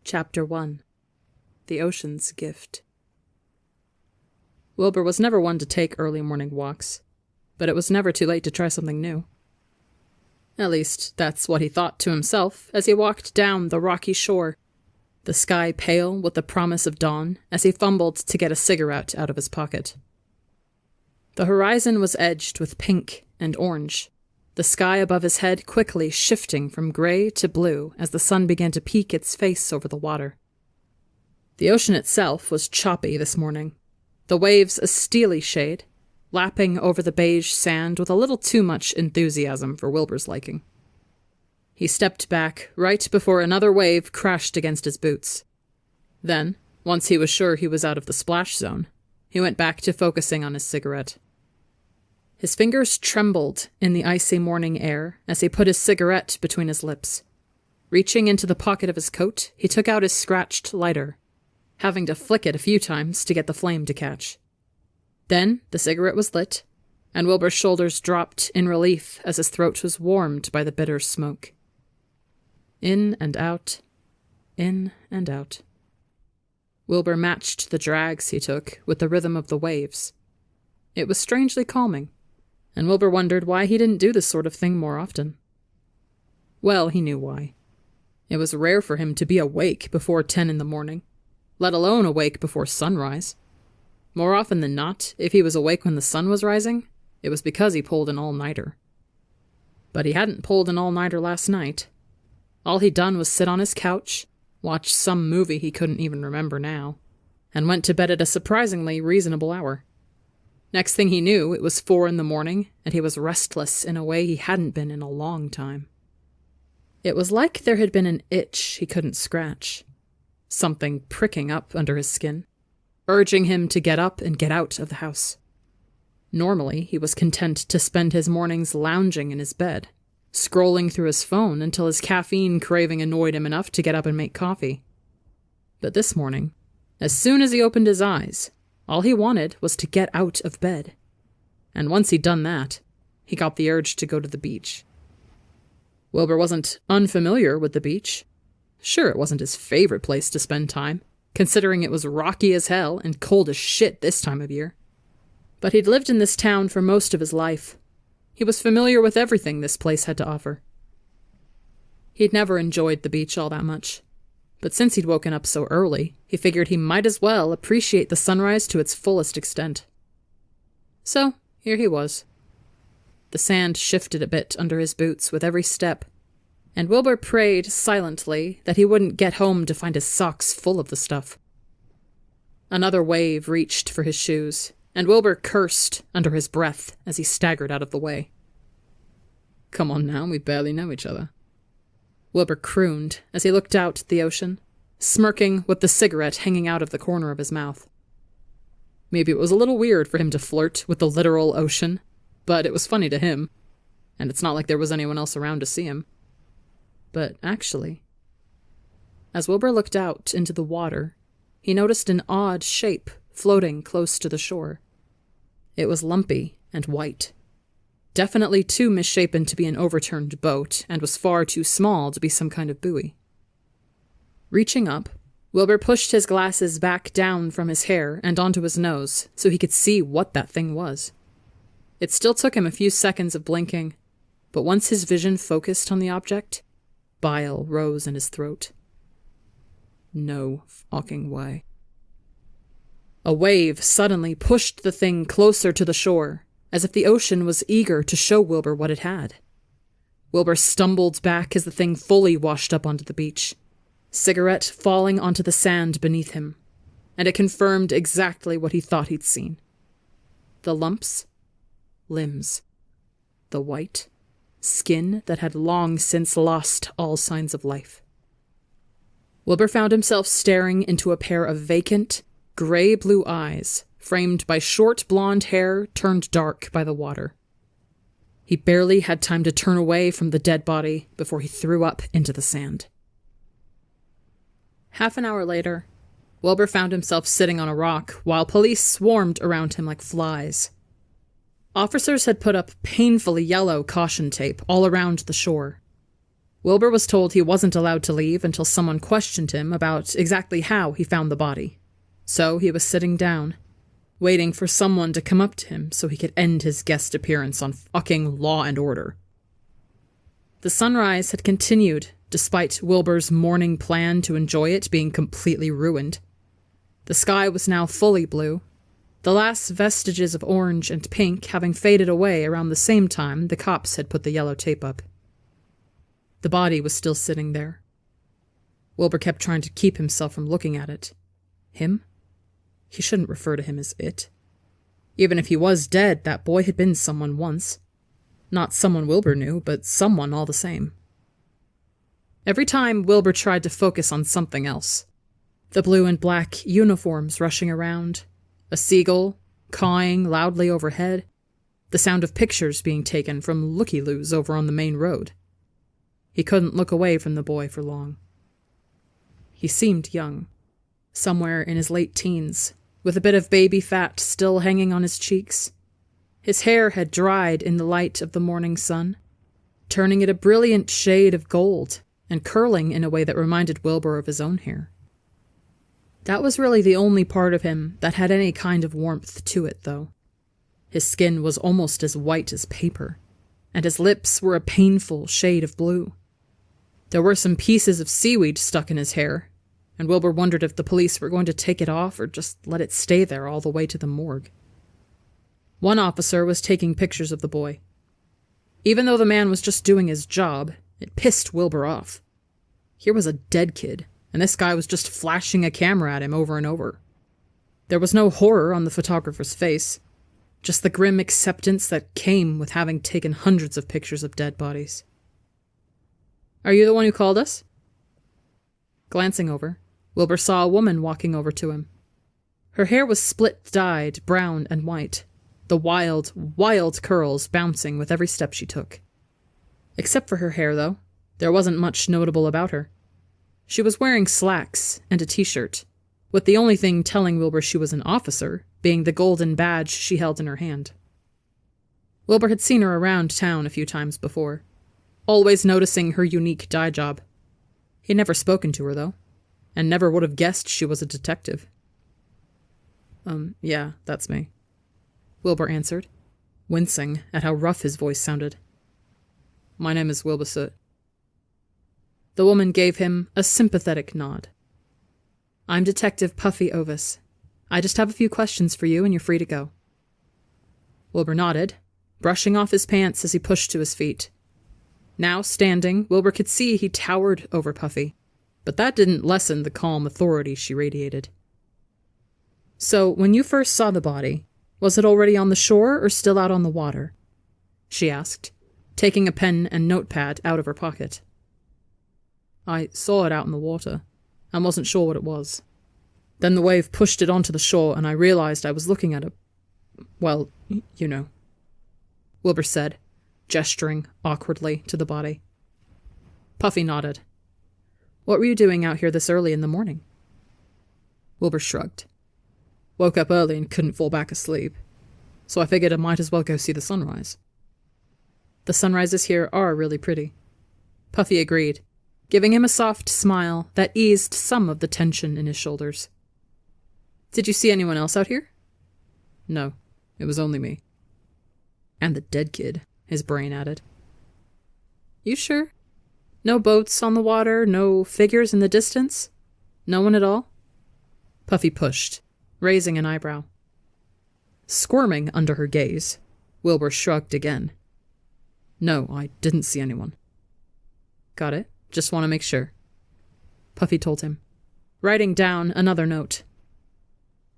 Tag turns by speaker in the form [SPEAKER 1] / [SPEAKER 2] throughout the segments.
[SPEAKER 1] Chapter 1. The Ocean's Gift. Wilbur was never one to take early morning walks, but it was never too late to try something new. At least, that's what he thought to himself as he walked down the rocky shore, the sky pale with the promise of dawn as he fumbled to get a cigarette out of his pocket. The horizon was edged with pink and orange, the sky above his head quickly shifting from gray to blue as the sun began to peek its face over the water. The ocean itself was choppy this morning, the waves a steely shade, lapping over the beige sand with a little too much enthusiasm for Wilbur's liking. He stepped back right before another wave crashed against his boots. Then, once he was sure he was out of the splash zone, he went back to focusing on his cigarette. His fingers trembled in the icy morning air as he put his cigarette between his lips. Reaching into the pocket of his coat, he took out his scratched lighter, having to flick it a few times to get the flame to catch. Then the cigarette was lit, and Wilbur's shoulders dropped in relief as his throat was warmed by the bitter smoke. In and out, in and out. Wilbur matched the drags he took with the rhythm of the waves. It was strangely calming, and Wilbur wondered why he didn't do this sort of thing more often. Well, he knew why. It was rare for him to be awake before 10 in the morning, let alone awake before sunrise. More often than not, if he was awake when the sun was rising, it was because he pulled an all-nighter. But he hadn't pulled an all-nighter last night. All he'd done was sit on his couch, watch some movie he couldn't even remember now, and went to bed at a surprisingly reasonable hour. Next thing he knew, it was 4 in the morning, and he was restless in a way he hadn't been in a long time. It was like there had been an itch he couldn't scratch, something pricking up under his skin, urging him to get up and get out of the house. Normally, he was content to spend his mornings lounging in his bed, scrolling through his phone until his caffeine craving annoyed him enough to get up and make coffee. But this morning, as soon as he opened his eyes, all he wanted was to get out of bed. And once he'd done that, he got the urge to go to the beach. Wilbur wasn't unfamiliar with the beach. Sure, it wasn't his favorite place to spend time, considering it was rocky as hell and cold as shit this time of year. But he'd lived in this town for most of his life. He was familiar with everything this place had to offer. He'd never enjoyed the beach all that much. But since he'd woken up so early, he figured he might as well appreciate the sunrise to its fullest extent. So, here he was. The sand shifted a bit under his boots with every step, and Wilbur prayed silently that he wouldn't get home to find his socks full of the stuff. Another wave reached for his shoes, and Wilbur cursed under his breath as he staggered out of the way. "Come on now, we barely know each other," Wilbur crooned as he looked out at the ocean, smirking with the cigarette hanging out of the corner of his mouth. Maybe it was a little weird for him to flirt with the literal ocean, but it was funny to him, and it's not like there was anyone else around to see him. But actually, as Wilbur looked out into the water, he noticed an odd shape floating close to the shore. It was lumpy and white. Definitely too misshapen to be an overturned boat, and was far too small to be some kind of buoy. Reaching up, Wilbur pushed his glasses back down from his hair and onto his nose so he could see what that thing was. It still took him a few seconds of blinking, but once his vision focused on the object, bile rose in his throat. No fucking way. A wave suddenly pushed the thing closer to the shore, as if the ocean was eager to show Wilbur what it had. Wilbur stumbled back as the thing fully washed up onto the beach, cigarette falling onto the sand beneath him, and it confirmed exactly what he thought he'd seen. The lumps, limbs, the white, skin that had long since lost all signs of life. Wilbur found himself staring into a pair of vacant, gray-blue eyes, framed by short blonde hair turned dark by the water. He barely had time to turn away from the dead body before he threw up into the sand. Half an hour later, Wilbur found himself sitting on a rock while police swarmed around him like flies. Officers had put up painfully yellow caution tape all around the shore. Wilbur was told he wasn't allowed to leave until someone questioned him about exactly how he found the body. So he was sitting down, waiting for someone to come up to him so he could end his guest appearance on fucking Law and Order. The sunrise had continued, despite Wilbur's morning plan to enjoy it being completely ruined. The sky was now fully blue, the last vestiges of orange and pink having faded away around the same time the cops had put the yellow tape up. The body was still sitting there. Wilbur kept trying to keep himself from looking at it. Him? He shouldn't refer to him as it. Even if he was dead, that boy had been someone once. Not someone Wilbur knew, but someone all the same. Every time Wilbur tried to focus on something else, the blue and black uniforms rushing around, a seagull cawing loudly overhead, the sound of pictures being taken from looky-loos over on the main road. He couldn't look away from the boy for long. He seemed young, somewhere in his late teens, with a bit of baby fat still hanging on his cheeks. His hair had dried in the light of the morning sun, turning it a brilliant shade of gold and curling in a way that reminded Wilbur of his own hair. That was really the only part of him that had any kind of warmth to it, though. His skin was almost as white as paper, and his lips were a painful shade of blue. There were some pieces of seaweed stuck in his hair, and Wilbur wondered if the police were going to take it off or just let it stay there all the way to the morgue. One officer was taking pictures of the boy. Even though the man was just doing his job, it pissed Wilbur off. Here was a dead kid, and this guy was just flashing a camera at him over and over. There was no horror on the photographer's face, just the grim acceptance that came with having taken hundreds of pictures of dead bodies. "Are you the one who called us?" Glancing over, Wilbur saw a woman walking over to him. Her hair was split-dyed brown and white, the wild, wild curls bouncing with every step she took. Except for her hair, though, there wasn't much notable about her. She was wearing slacks and a t-shirt, with the only thing telling Wilbur she was an officer being the golden badge she held in her hand. Wilbur had seen her around town a few times before, always noticing her unique dye job. He'd never spoken to her, though, and never would have guessed she was a detective. Yeah, that's me," Wilbur answered, wincing at how rough his voice sounded. "My name is Wilbur Soot." The woman gave him a sympathetic nod. "I'm Detective Puffy Ovis. I just have a few questions for you and you're free to go." Wilbur nodded, brushing off his pants as he pushed to his feet. Now standing, Wilbur could see he towered over Puffy, but that didn't lessen the calm authority she radiated. "So, when you first saw the body, was it already on the shore or still out on the water?" she asked, taking a pen and notepad out of her pocket. "I saw it out in the water, and wasn't sure what it was. Then the wave pushed it onto the shore, and I realized I was looking at well, you know," Wilbur said, gesturing awkwardly to the body. Puffy nodded. "What were you doing out here this early in the morning?" Wilbur shrugged. "Woke up early and couldn't fall back asleep, so I figured I might as well go see the sunrise." "The sunrises here are really pretty," Puffy agreed, giving him a soft smile that eased some of the tension in his shoulders. "Did you see anyone else out here?" "No, it was only me." "And the dead kid," his brain added. "You sure? No boats on the water, no figures in the distance? No one at all?" Puffy pushed, raising an eyebrow. Squirming under her gaze, Wilbur shrugged again. "No, I didn't see anyone." "Got it. Just want to make sure," Puffy told him, writing down another note.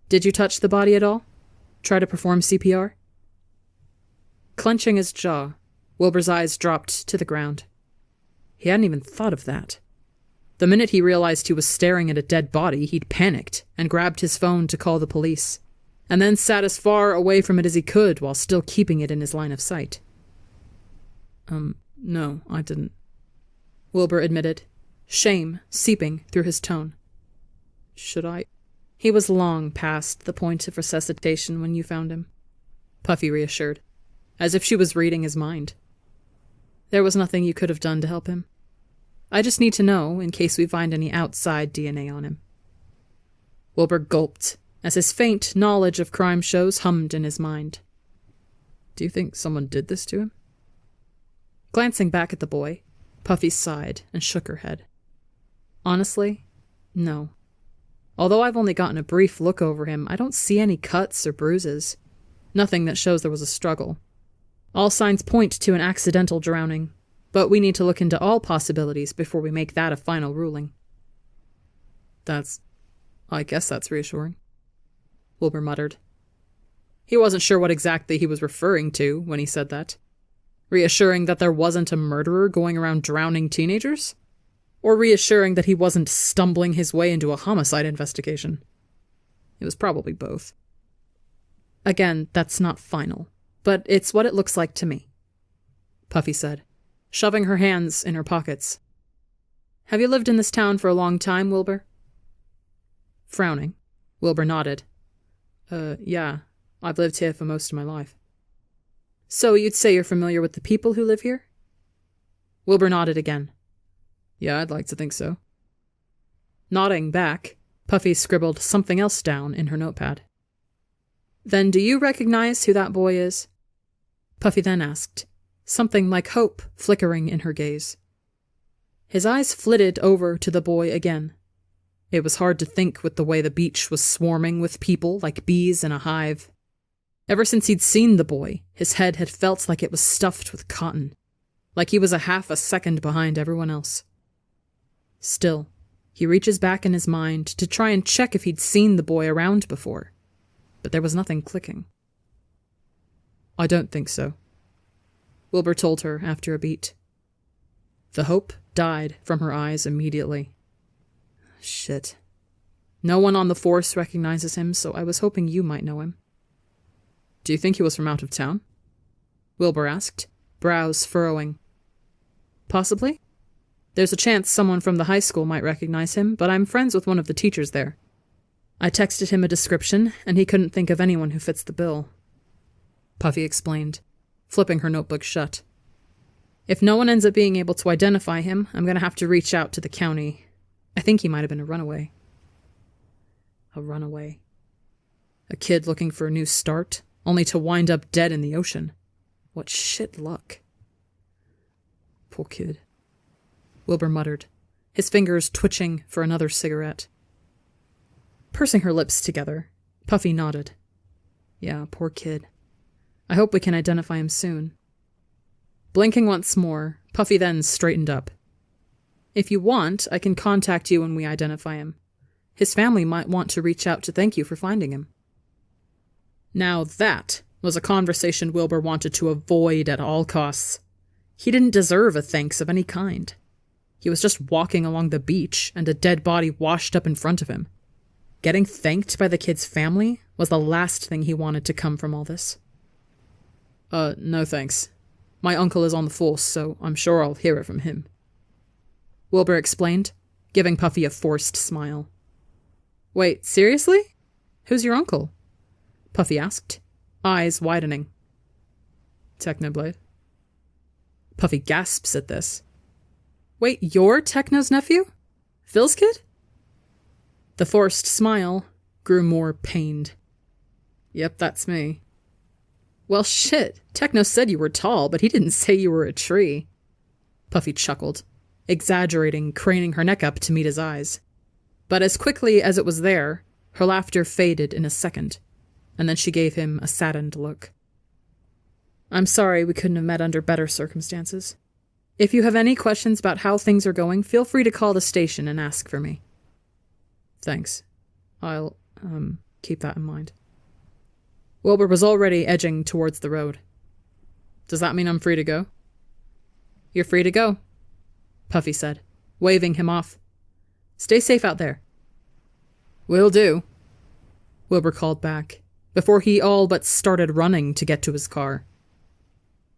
[SPEAKER 1] "Did you touch the body at all? Try to perform CPR?" Clenching his jaw, Wilbur's eyes dropped to the ground. He hadn't even thought of that. The minute he realized he was staring at a dead body, he'd panicked and grabbed his phone to call the police, and then sat as far away from it as he could while still keeping it in his line of sight. No, I didn't," Wilbur admitted, shame seeping through his tone. "Should I?" "He was long past the point of resuscitation when you found him," Puffy reassured, as if she was reading his mind. "There was nothing you could have done to help him. I just need to know in case we find any outside DNA on him. Wilbur gulped as his faint knowledge of crime shows hummed in his mind. Do you think someone did this to him? Glancing back at the boy, Puffy sighed and shook her head. Honestly, no. Although I've only gotten a brief look over him, I don't see any cuts or bruises. Nothing that shows there was a struggle. All signs point to an accidental drowning, but we need to look into all possibilities before we make that a final ruling. I guess that's reassuring, Wilbur muttered. He wasn't sure what exactly he was referring to when he said that. Reassuring that there wasn't a murderer going around drowning teenagers? Or reassuring that he wasn't stumbling his way into a homicide investigation? It was probably both. Again, that's not final, but it's what it looks like to me, Puffy said, shoving her hands in her pockets. Have you lived in this town for a long time, Wilbur? Frowning, Wilbur nodded. Yeah, I've lived here for most of my life. So you'd say you're familiar with the people who live here? Wilbur nodded again. Yeah, I'd like to think so. Nodding back, Puffy scribbled something else down in her notepad. Then do you recognize who that boy is? Puffy then asked, something like hope flickering in her gaze. His eyes flitted over to the boy again. It was hard to think with the way the beach was swarming with people like bees in a hive. Ever since he'd seen the boy, his head had felt like it was stuffed with cotton, like he was a half a second behind everyone else. Still, he reaches back in his mind to try and check if he'd seen the boy around before, but there was nothing clicking. I don't think so, Wilbur told her after a beat. The hope died from her eyes immediately. Shit. No one on the force recognizes him, so I was hoping you might know him. Do you think he was from out of town? Wilbur asked, brows furrowing. Possibly. There's a chance someone from the high school might recognize him, but I'm friends with one of the teachers there. I texted him a description, and he couldn't think of anyone who fits the bill. Puffy explained, flipping her notebook shut. If no one ends up being able to identify him, I'm going to have to reach out to the county. I think he might have been a runaway. A runaway. A kid looking for a new start, only to wind up dead in the ocean. What shit luck. Poor kid, Wilbur muttered, his fingers twitching for another cigarette. Pursing her lips together, Puffy nodded. Yeah, poor kid. I hope we can identify him soon. Blinking once more, Puffy then straightened up. If you want, I can contact you when we identify him. His family might want to reach out to thank you for finding him. Now that was a conversation Wilbur wanted to avoid at all costs. He didn't deserve a thanks of any kind. He was just walking along the beach and a dead body washed up in front of him. Getting thanked by the kid's family was the last thing he wanted to come from all this. No thanks. My uncle is on the force, so I'm sure I'll hear it from him, Wilbur explained, giving Puffy a forced smile. Wait, seriously? Who's your uncle? Puffy asked, eyes widening. Technoblade. Puffy gasps at this. Wait, you're Techno's nephew? Phil's kid? The forced smile grew more pained. Yep, that's me. Well, shit, Techno said you were tall, but he didn't say you were a tree. Puffy chuckled, exaggerating, craning her neck up to meet his eyes. But as quickly as it was there, her laughter faded in a second, and then she gave him a saddened look. I'm sorry we couldn't have met under better circumstances. If you have any questions about how things are going, feel free to call the station and ask for me. Thanks. I'll, keep that in mind. Wilbur was already edging towards the road. Does that mean I'm free to go? You're free to go, Puffy said, waving him off. Stay safe out there. Will do, Wilbur called back, before he all but started running to get to his car.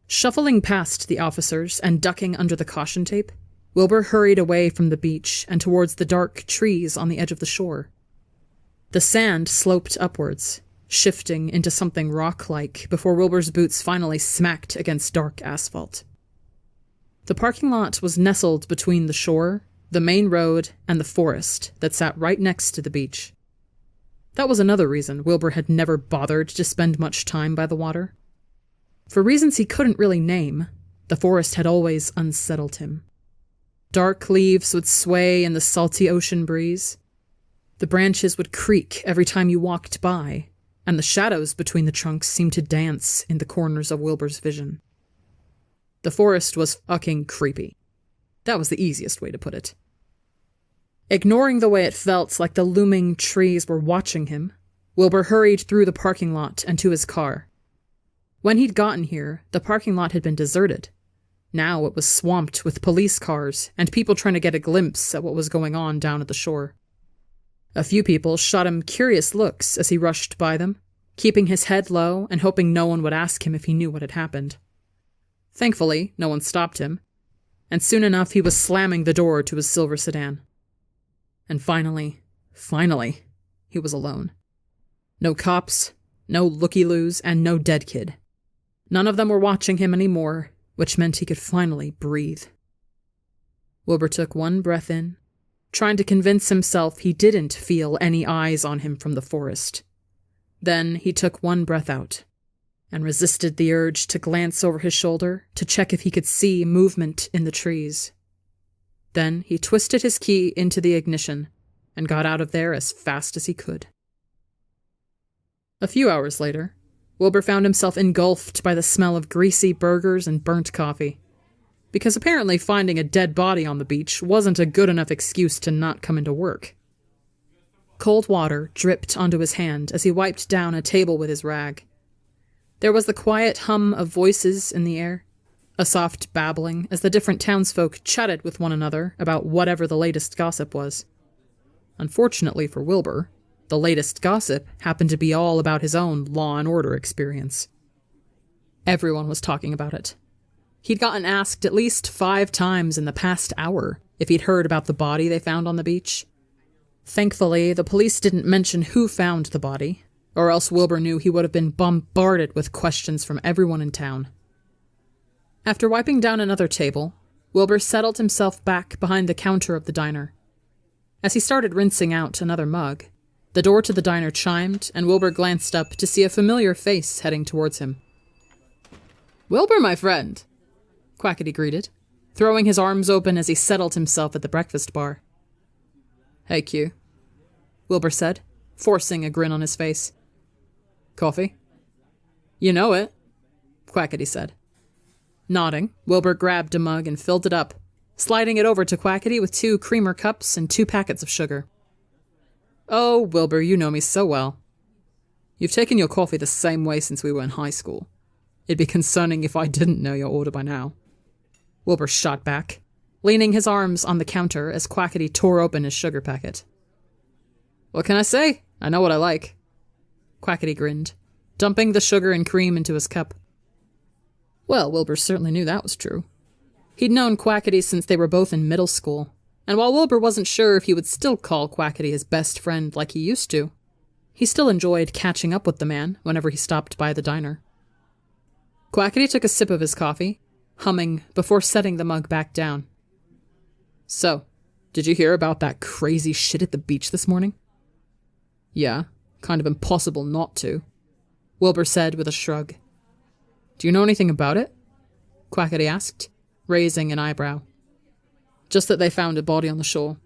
[SPEAKER 1] Shuffling past the officers and ducking under the caution tape, Wilbur hurried away from the beach and towards the dark trees on the edge of the shore. The sand sloped upwards, shifting into something rock-like before Wilbur's boots finally smacked against dark asphalt. The parking lot was nestled between the shore, the main road, and the forest that sat right next to the beach. That was another reason Wilbur had never bothered to spend much time by the water. For reasons he couldn't really name, the forest had always unsettled him. Dark leaves would sway in the salty ocean breeze. The branches would creak every time you walked by, and the shadows between the trunks seemed to dance in the corners of Wilbur's vision. The forest was fucking creepy. That was the easiest way to put it. Ignoring the way it felt like the looming trees were watching him, Wilbur hurried through the parking lot and to his car. When he'd gotten here, the parking lot had been deserted. Now it was swamped with police cars and people trying to get a glimpse at what was going on down at the shore. A few people shot him curious looks as he rushed by them, keeping his head low and hoping no one would ask him if he knew what had happened. Thankfully, no one stopped him, and soon enough he was slamming the door to his silver sedan. And finally, he was alone. No cops, no looky-loos, and no dead kid. None of them were watching him anymore, which meant he could finally breathe. Wilbur took one breath in, trying to convince himself he didn't feel any eyes on him from the forest. Then he took one breath out, and resisted the urge to glance over his shoulder to check if he could see movement in the trees. Then he twisted his key into the ignition and got out of there as fast as he could. A few hours later, Wilbur found himself engulfed by the smell of greasy burgers and burnt coffee, because apparently finding a dead body on the beach wasn't a good enough excuse to not come into work. Cold water dripped onto his hand as he wiped down a table with his rag. There was the quiet hum of voices in the air, a soft babbling as the different townsfolk chatted with one another about whatever the latest gossip was. Unfortunately for Wilbur, the latest gossip happened to be all about his own Law and Order experience. Everyone was talking about it. He'd gotten asked at least 5 times in the past hour if he'd heard about the body they found on the beach. Thankfully, the police didn't mention who found the body, or else Wilbur knew he would have been bombarded with questions from everyone in town. After wiping down another table, Wilbur settled himself back behind the counter of the diner. As he started rinsing out another mug, the door to the diner chimed, and Wilbur glanced up to see a familiar face heading towards him. "Wilbur, my friend," Quackity greeted, throwing his arms open as he settled himself at the breakfast bar. "Hey, Q," Wilbur said, forcing a grin on his face. "Coffee?" "You know it," Quackity said. Nodding, Wilbur grabbed a mug and filled it up, sliding it over to Quackity with 2 creamer cups and 2 packets of sugar. "Oh, Wilbur, you know me so well. You've taken your coffee the same way since we were in high school. It'd be concerning if I didn't know your order by now," Wilbur shot back, leaning his arms on the counter as Quackity tore open his sugar packet. "What can I say? I know what I like," Quackity grinned, dumping the sugar and cream into his cup. Well, Wilbur certainly knew that was true. He'd known Quackity since they were both in middle school, and while Wilbur wasn't sure if he would still call Quackity his best friend like he used to, he still enjoyed catching up with the man whenever he stopped by the diner. Quackity took a sip of his coffee, humming before setting the mug back down. "So, did you hear about that crazy shit at the beach this morning?" "Yeah, kind of impossible not to," Wilbur said with a shrug. "Do you know anything about it?" Quackity asked, raising an eyebrow. "Just that they found a body on the shore."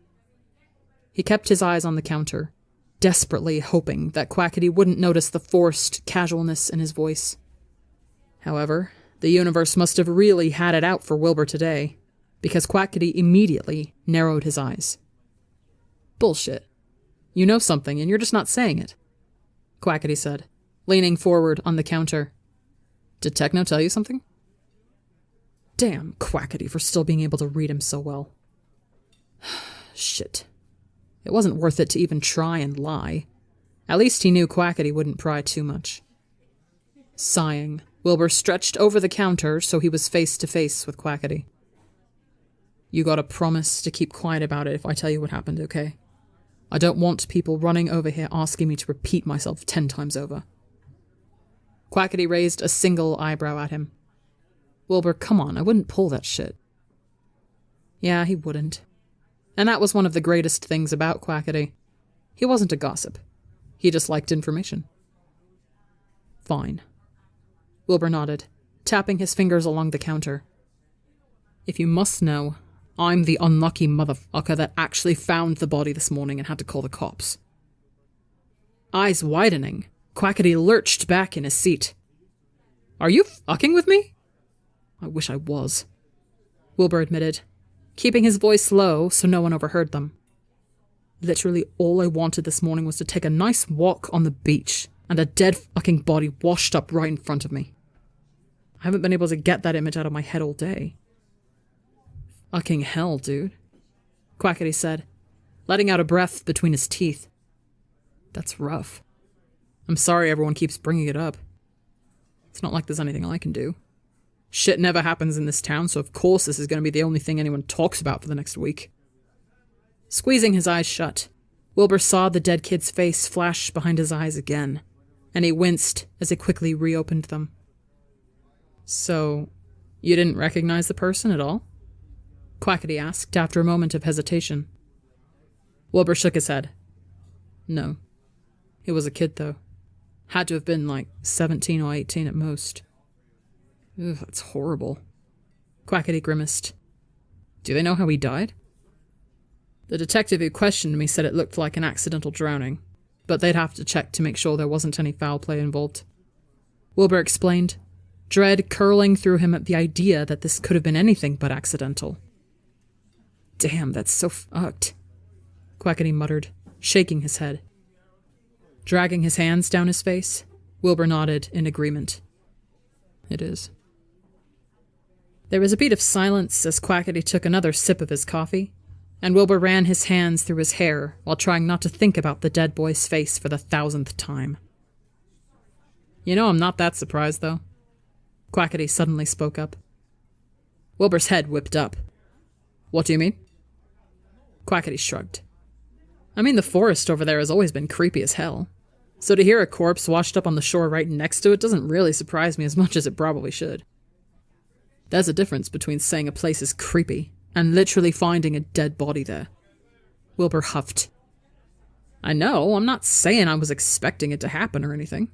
[SPEAKER 1] He kept his eyes on the counter, desperately hoping that Quackity wouldn't notice the forced casualness in his voice. However, the universe must have really had it out for Wilbur today, because Quackity immediately narrowed his eyes. "Bullshit. You know something and you're just not saying it," Quackity said, leaning forward on the counter. "Did Techno tell you something?" Damn Quackity for still being able to read him so well. Shit. It wasn't worth it to even try and lie. At least he knew Quackity wouldn't pry too much. Sighing, Wilbur stretched over the counter so he was face to face with Quackity. "You gotta promise to keep quiet about it if I tell you what happened, okay? I don't want people running over here asking me to repeat myself 10 times over." Quackity raised a single eyebrow at him. "Wilbur, come on, I wouldn't pull that shit. Yeah, he wouldn't. And that was one of the greatest things about Quackity. He wasn't a gossip. He just liked information. Fine. Wilbur nodded, tapping his fingers along the counter. If you must know, I'm the unlucky motherfucker that actually found the body this morning and had to call the cops. Eyes widening, Quackity lurched back in his seat. Are you fucking with me? I wish I was, Wilbur admitted, keeping his voice low so no one overheard them. Literally all I wanted this morning was to take a nice walk on the beach, and a dead fucking body washed up right in front of me. I haven't been able to get that image out of my head all day. Fucking hell, dude, Quackity said, letting out a breath between his teeth. That's rough. I'm sorry everyone keeps bringing it up. It's not like there's anything I can do. Shit never happens in this town, so of course this is going to be the only thing anyone talks about for the next week. Squeezing his eyes shut, Wilbur saw the dead kid's face flash behind his eyes again, and he winced as he quickly reopened them. So, you didn't recognize the person at all? Quackity asked after a moment of hesitation. Wilbur shook his head. No. He was a kid, though. Had to have been like 17 or 18 at most. Ugh, that's horrible. Quackity grimaced. Do they know how he died? The detective who questioned me said it looked like an accidental drowning, but they'd have to check to make sure there wasn't any foul play involved. Wilbur explained, dread curling through him at the idea that this could have been anything but accidental. Damn, that's so fucked, Quackity muttered, shaking his head. Dragging his hands down his face, Wilbur nodded in agreement. It is. There was a beat of silence as Quackity took another sip of his coffee, and Wilbur ran his hands through his hair while trying not to think about the dead boy's face for the 1,000th time. You know, I'm not that surprised, though. Quackity suddenly spoke up. Wilbur's head whipped up. What do you mean? Quackity shrugged. I mean, the forest over there has always been creepy as hell. So to hear a corpse washed up on the shore right next to it doesn't really surprise me as much as it probably should. There's a difference between saying a place is creepy and literally finding a dead body there. Wilbur huffed. I know, I'm not saying I was expecting it to happen or anything.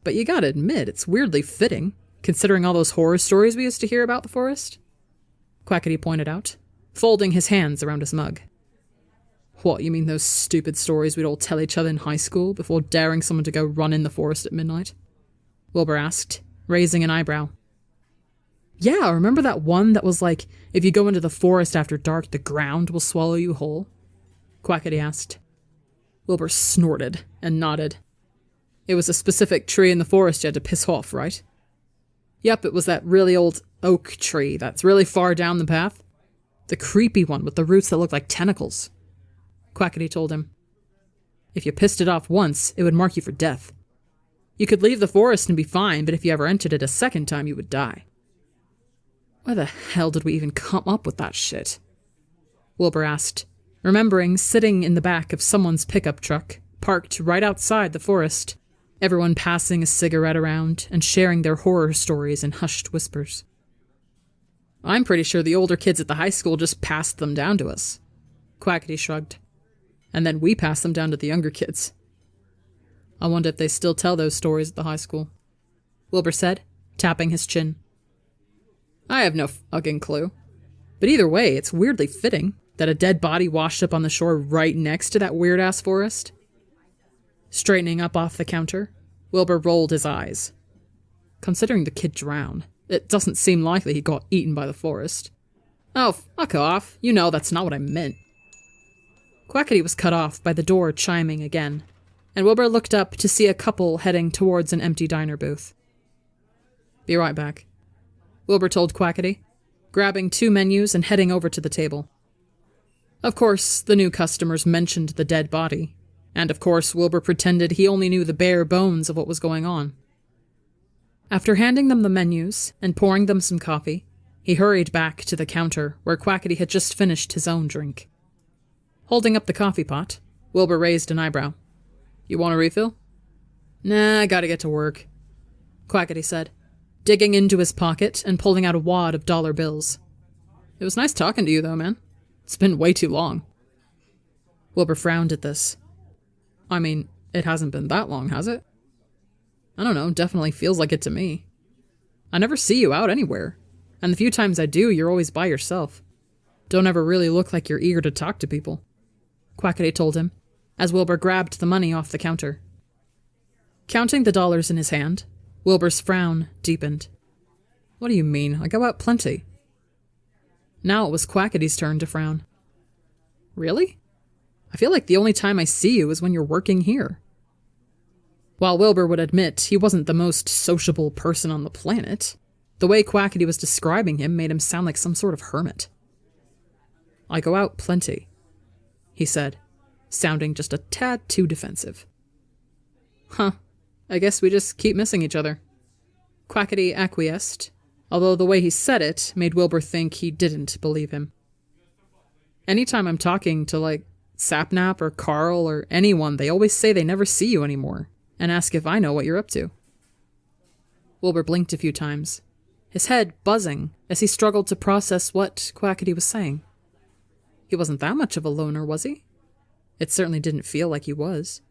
[SPEAKER 1] But you gotta admit, it's weirdly fitting, considering all those horror stories we used to hear about the forest. Quackity pointed out, folding his hands around his mug. What, you mean those stupid stories we'd all tell each other in high school before daring someone to go run in the forest at midnight? Wilbur asked, raising an eyebrow. Yeah, remember that one that was like, if you go into the forest after dark, the ground will swallow you whole? Quackity asked. Wilbur snorted and nodded. It was a specific tree in the forest you had to piss off, right? Yep, it was that really old oak tree that's really far down the path. The creepy one with the roots that look like tentacles. Quackity told him. If you pissed it off once, it would mark you for death. You could leave the forest and be fine, but if you ever entered it a second time, you would die. Why the hell did we even come up with that shit? Wilbur asked, remembering sitting in the back of someone's pickup truck, parked right outside the forest, everyone passing a cigarette around and sharing their horror stories in hushed whispers. I'm pretty sure the older kids at the high school just passed them down to us. Quackity shrugged. And then we passed them down to the younger kids. I wonder if they still tell those stories at the high school. Wilbur said, tapping his chin. I have no fucking clue. But either way, it's weirdly fitting that a dead body washed up on the shore right next to that weird-ass forest. Straightening up off the counter, Wilbur rolled his eyes. Considering the kid drowned, it doesn't seem likely he got eaten by the forest. Oh, fuck off. You know that's not what I meant. Quackity was cut off by the door chiming again, and Wilbur looked up to see a couple heading towards an empty diner booth. Be right back, Wilbur told Quackity, grabbing 2 menus and heading over to the table. Of course, the new customers mentioned the dead body, and of course Wilbur pretended he only knew the bare bones of what was going on. After handing them the menus and pouring them some coffee, he hurried back to the counter where Quackity had just finished his own drink. Holding up the coffee pot, Wilbur raised an eyebrow. You want a refill? Nah, I gotta get to work, Quackity said, digging into his pocket and pulling out a wad of dollar bills. It was nice talking to you, though, man. It's been way too long. Wilbur frowned at this. I mean, it hasn't been that long, has it? I don't know, definitely feels like it to me. I never see you out anywhere, and the few times I do, you're always by yourself. Don't ever really look like you're eager to talk to people, Quackity told him, as Wilbur grabbed the money off the counter. Counting the dollars in his hand, Wilbur's frown deepened. What do you mean? I go out plenty. Now it was Quackity's turn to frown. Really? I feel like the only time I see you is when you're working here. While Wilbur would admit he wasn't the most sociable person on the planet, the way Quackity was describing him made him sound like some sort of hermit. I go out plenty, he said, sounding just a tad too defensive. Huh, I guess we just keep missing each other. Quackity acquiesced, although the way he said it made Wilbur think he didn't believe him. Anytime I'm talking to, Sapnap or Carl or anyone, they always say they never see you anymore, and ask if I know what you're up to. Wilbur blinked a few times, his head buzzing as he struggled to process what Quackity was saying. He wasn't that much of a loner, was he? It certainly didn't feel like he was.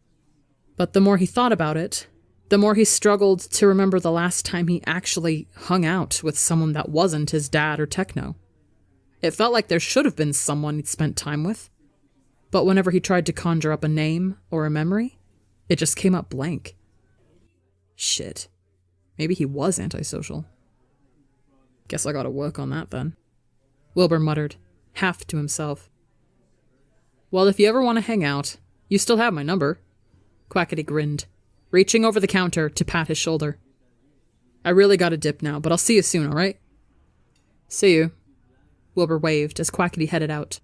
[SPEAKER 1] But the more he thought about it, the more he struggled to remember the last time he actually hung out with someone that wasn't his dad or Techno. It felt like there should have been someone he'd spent time with, but whenever he tried to conjure up a name or a memory, it just came up blank. Shit. Maybe he was antisocial. Guess I gotta work on that then, Wilbur muttered, half to himself. Well, if you ever want to hang out, you still have my number, Quackity grinned, reaching over the counter to pat his shoulder. I really gotta dip now, but I'll see you soon, alright? See you, Wilbur waved as Quackity headed out.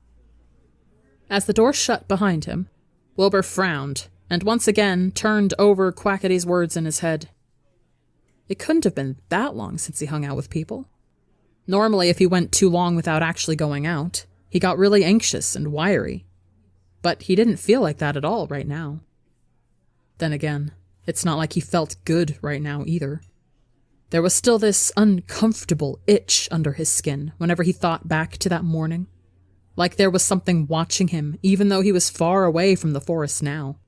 [SPEAKER 1] As the door shut behind him, Wilbur frowned and once again turned over Quackity's words in his head. It couldn't have been that long since he hung out with people. Normally, if he went too long without actually going out, he got really anxious and wiry. But he didn't feel like that at all right now. Then again, it's not like he felt good right now either. There was still this uncomfortable itch under his skin whenever he thought back to that morning. Like there was something watching him, even though he was far away from the forest now.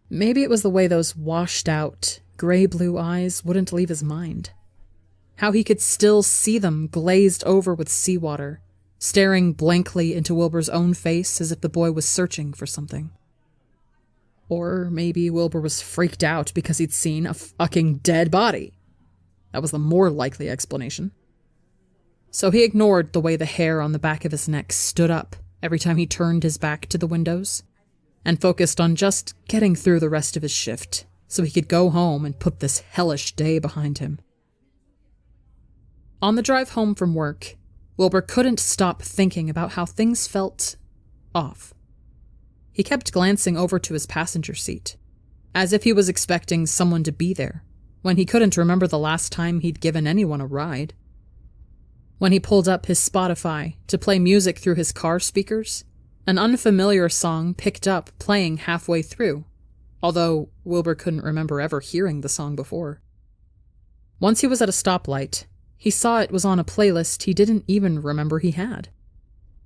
[SPEAKER 1] Maybe it was the way those washed-out, gray-blue eyes wouldn't leave his mind. How he could still see them glazed over with seawater, staring blankly into Wilbur's own face as if the boy was searching for something. Or maybe Wilbur was freaked out because he'd seen a fucking dead body. That was the more likely explanation. So he ignored the way the hair on the back of his neck stood up every time he turned his back to the windows, and focused on just getting through the rest of his shift so he could go home and put this hellish day behind him. On the drive home from work, Wilbur couldn't stop thinking about how things felt off. He kept glancing over to his passenger seat, as if he was expecting someone to be there, when he couldn't remember the last time he'd given anyone a ride. When he pulled up his Spotify to play music through his car speakers, an unfamiliar song picked up playing halfway through, although Wilbur couldn't remember ever hearing the song before. Once he was at a stoplight, he saw it was on a playlist he didn't even remember he had.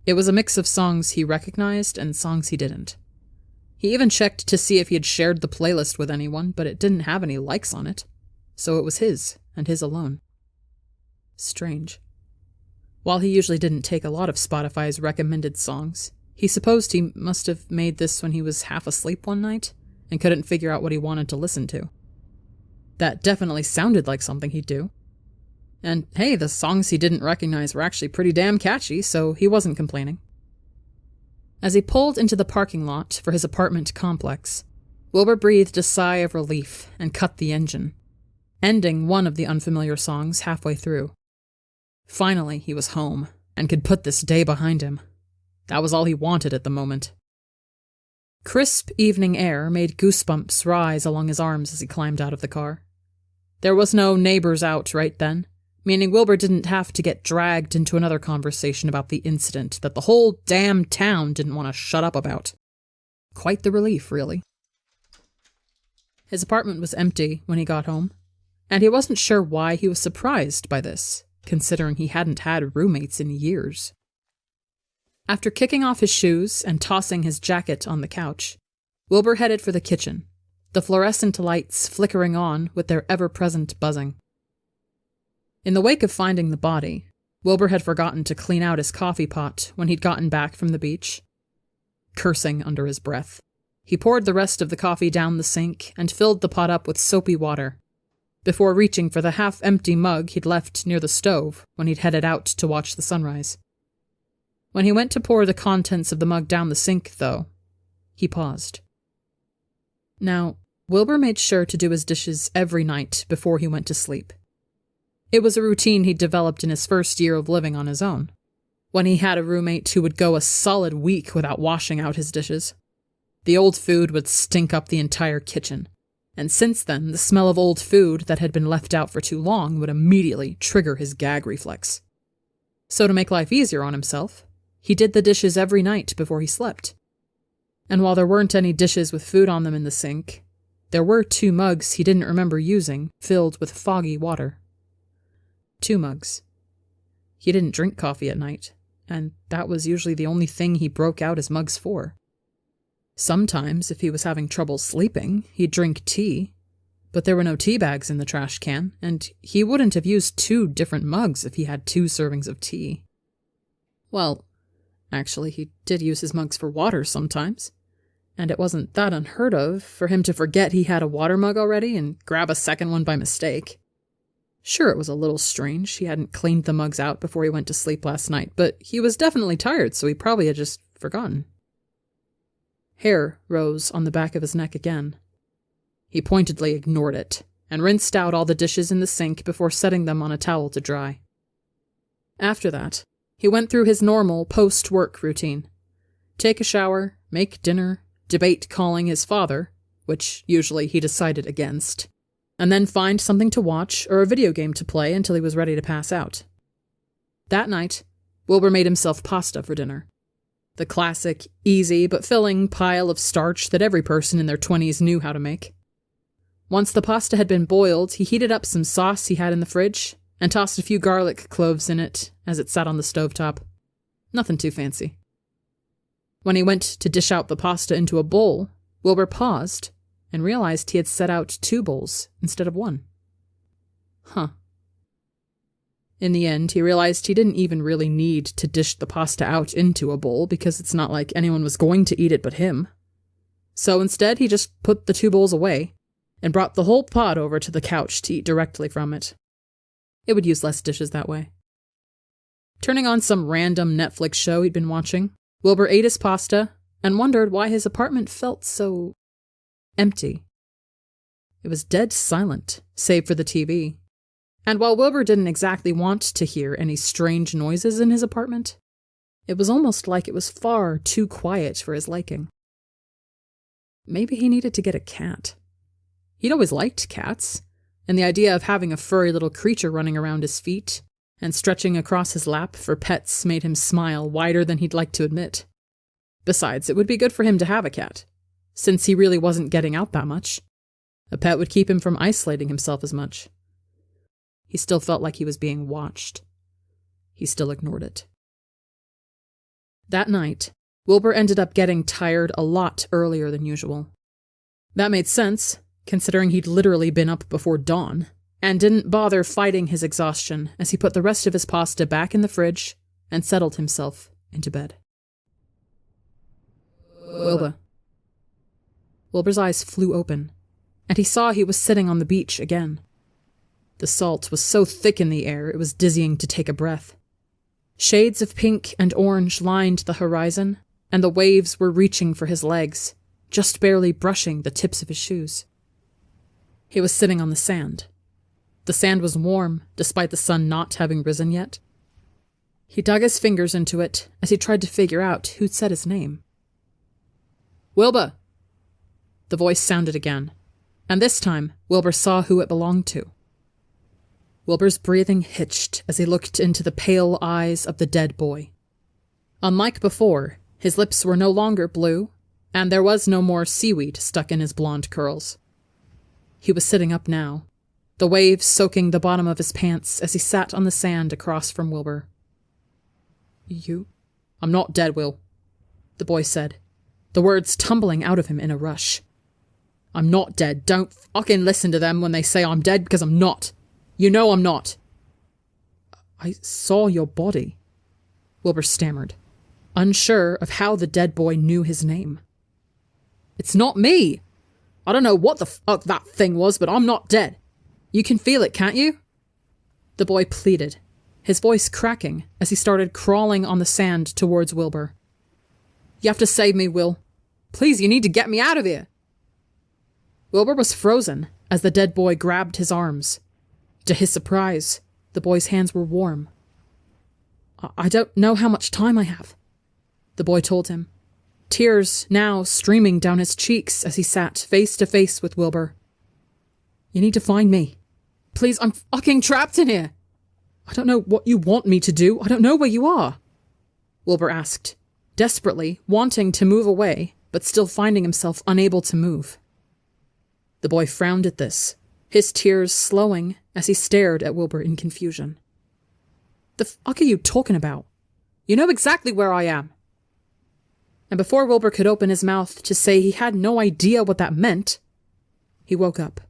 [SPEAKER 1] It was a mix of songs he recognized and songs he didn't. He even checked to see if he had shared the playlist with anyone, but it didn't have any likes on it, so it was his, and his alone. Strange. While he usually didn't take a lot of Spotify's recommended songs, he supposed he must have made this when he was half asleep one night and couldn't figure out what he wanted to listen to. That definitely sounded like something he'd do. And hey, the songs he didn't recognize were actually pretty damn catchy, so he wasn't complaining. As he pulled into the parking lot for his apartment complex, Wilbur breathed a sigh of relief and cut the engine, ending one of the unfamiliar songs halfway through. Finally, he was home, and could put this day behind him. That was all he wanted at the moment. Crisp evening air made goosebumps rise along his arms as he climbed out of the car. There was no neighbors out right then, meaning Wilbur didn't have to get dragged into another conversation about the incident that the whole damn town didn't want to shut up about. Quite the relief, really. His apartment was empty when he got home, and he wasn't sure why he was surprised by this, considering he hadn't had roommates in years. After kicking off his shoes and tossing his jacket on the couch, Wilbur headed for the kitchen, the fluorescent lights flickering on with their ever-present buzzing. In the wake of finding the body, Wilbur had forgotten to clean out his coffee pot when he'd gotten back from the beach. Cursing under his breath, he poured the rest of the coffee down the sink and filled the pot up with soapy water, before reaching for the half-empty mug he'd left near the stove when he'd headed out to watch the sunrise. When he went to pour the contents of the mug down the sink, though, he paused. Now, Wilbur made sure to do his dishes every night before he went to sleep. It was a routine he'd developed in his first year of living on his own, when he had a roommate who would go a solid week without washing out his dishes. The old food would stink up the entire kitchen, and since then, the smell of old food that had been left out for too long would immediately trigger his gag reflex. So to make life easier on himself, he did the dishes every night before he slept. And while there weren't any dishes with food on them in the sink, there were 2 mugs he didn't remember using, filled with foggy water. 2 mugs. He didn't drink coffee at night, and that was usually the only thing he broke out his mugs for. Sometimes, if he was having trouble sleeping, he'd drink tea, but there were no tea bags in the trash can, and he wouldn't have used 2 different mugs if he had 2 servings of tea. Well, actually, he did use his mugs for water sometimes, and it wasn't that unheard of for him to forget he had a water mug already and grab a second one by mistake. Sure, it was a little strange he hadn't cleaned the mugs out before he went to sleep last night, but he was definitely tired, so he probably had just forgotten. Hair rose on the back of his neck again. He pointedly ignored it, and rinsed out all the dishes in the sink before setting them on a towel to dry. After that, he went through his normal post-work routine. Take a shower, make dinner, debate calling his father, which usually he decided against, and then find something to watch or a video game to play until he was ready to pass out. That night, Wilbur made himself pasta for dinner. The classic, easy but filling pile of starch that every person in their 20s knew how to make. Once the pasta had been boiled, he heated up some sauce he had in the fridge and tossed a few garlic cloves in it as it sat on the stovetop. Nothing too fancy. When he went to dish out the pasta into a bowl, Wilbur paused and realized he had set out 2 bowls instead of 1. Huh. In the end, he realized he didn't even really need to dish the pasta out into a bowl because it's not like anyone was going to eat it but him. So instead, he just put the 2 bowls away and brought the whole pot over to the couch to eat directly from it. It would use less dishes that way. Turning on some random Netflix show he'd been watching, Wilbur ate his pasta and wondered why his apartment felt so empty. It was dead silent, save for the TV. And while Wilbur didn't exactly want to hear any strange noises in his apartment, it was almost like it was far too quiet for his liking. Maybe he needed to get a cat. He'd always liked cats, and the idea of having a furry little creature running around his feet and stretching across his lap for pets made him smile wider than he'd like to admit. Besides, it would be good for him to have a cat, since he really wasn't getting out that much. A pet would keep him from isolating himself as much. He still felt like he was being watched. He still ignored it. That night, Wilbur ended up getting tired a lot earlier than usual. That made sense, considering he'd literally been up before dawn, and didn't bother fighting his exhaustion as he put the rest of his pasta back in the fridge and settled himself into bed. Wilbur's eyes flew open, and he saw he was sitting on the beach again. The salt was so thick in the air it was dizzying to take a breath. Shades of pink and orange lined the horizon, and the waves were reaching for his legs, just barely brushing the tips of his shoes. He was sitting on the sand. The sand was warm, despite the sun not having risen yet. He dug his fingers into it as he tried to figure out who'd said his name. "Wilbur!" The voice sounded again, and this time Wilbur saw who it belonged to. Wilbur's breathing hitched as he looked into the pale eyes of the dead boy. Unlike before, his lips were no longer blue, and there was no more seaweed stuck in his blonde curls. He was sitting up now, the waves soaking the bottom of his pants as he sat on the sand across from Wilbur. You I'm not dead, Will, the boy said, the words tumbling out of him in a rush. I'm not dead. Don't fucking listen to them when they say I'm dead, because I'm not. You know I'm not. I saw your body, Wilbur stammered, unsure of how the dead boy knew his name. It's not me. I don't know what the fuck that thing was, but I'm not dead. You can feel it, can't you? The boy pleaded, his voice cracking as he started crawling on the sand towards Wilbur. You have to save me, Will. Please, you need to get me out of here. Wilbur was frozen as the dead boy grabbed his arms. To his surprise, the boy's hands were warm. I don't know how much time I have, the boy told him, tears now streaming down his cheeks as he sat face to face with Wilbur. You need to find me. Please, I'm fucking trapped in here. I don't know what you want me to do. I don't know where you are, Wilbur asked, desperately wanting to move away, but still finding himself unable to move. The boy frowned at this, his tears slowing as he stared at Wilbur in confusion. The fuck are you talking about? You know exactly where I am. And before Wilbur could open his mouth to say he had no idea what that meant, he woke up.